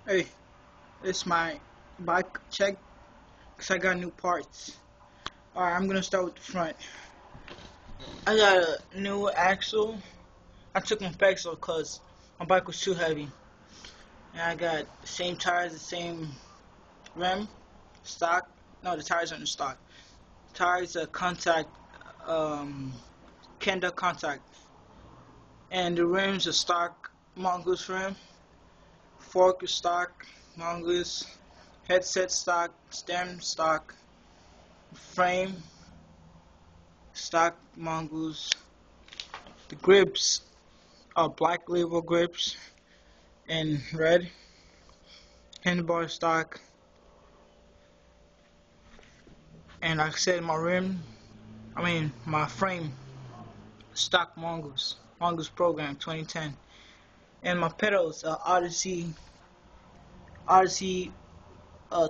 Hey, it's my bike check because I got new parts. Alright, I'm gonna start with the front. I got a new axle. I took my pegs off because my bike was too heavy. And I got the same tires, the same rim, stock. No, the tires aren't in stock. Tires are kontact, kenda kontact. And the rims are stock mongoose rim. Fork is stock mongoose. Headset stock. Stem stock. Frame stock mongoose. The grips are black label grips and red. Handlebar stock. And like I said, my frame stock mongoose program 2010. And my pedals are odyssey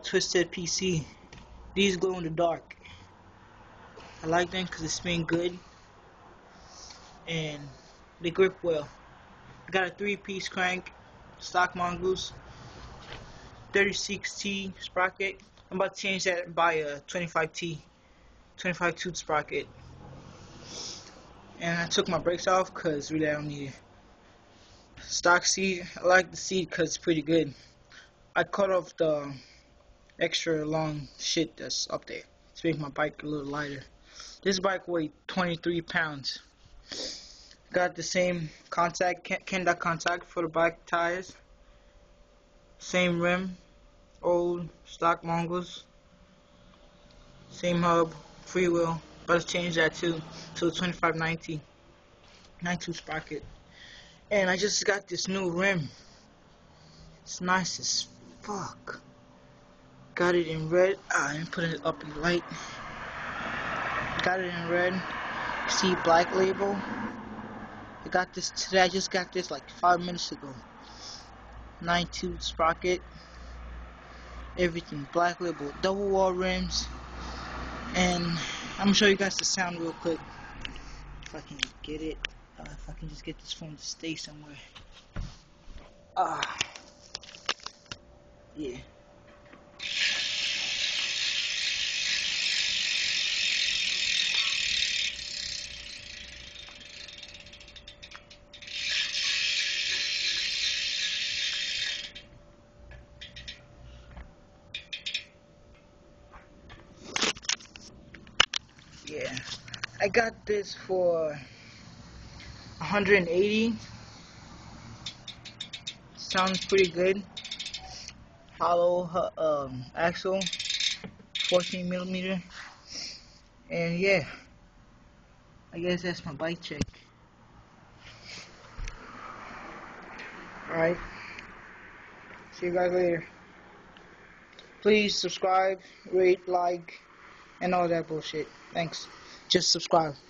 twisted PC. These glow in the dark. I like them because they spin good and they grip well. I got a 3-piece crank, stock mongoose, 36T sprocket. I'm about to change that and buy a 25T, 25 tooth sprocket. And I took my brakes off because really I don't need it. Stock seat, I like the seat because it's pretty good. I cut off the extra long shit that's up there to make my bike a little lighter. This bike weighed 23 pounds. Got the same kenda kontact for the bike tires. Same rim, old stock mongoose. Same hub, freewheel. But let's change that too to the 2590 92 sprocket. And I just got this new rim. It's nice as fuck. Got it in red. I didn't put it up in the light. Got it in red. See black label. I got this today. I just got this like 5 minutes ago. 92 sprocket. Everything black label. Double wall rims. And I'm gonna show you guys the sound real quick. If I can get it. If I can just get this phone to stay somewhere. Yeah. Yeah. I got this for 180. Sounds pretty good. Hollow axle, 14 millimeter. And yeah, I guess that's my bike check. Alright, see you guys later. Please subscribe, rate, like, and all that bullshit. Thanks. Just subscribe.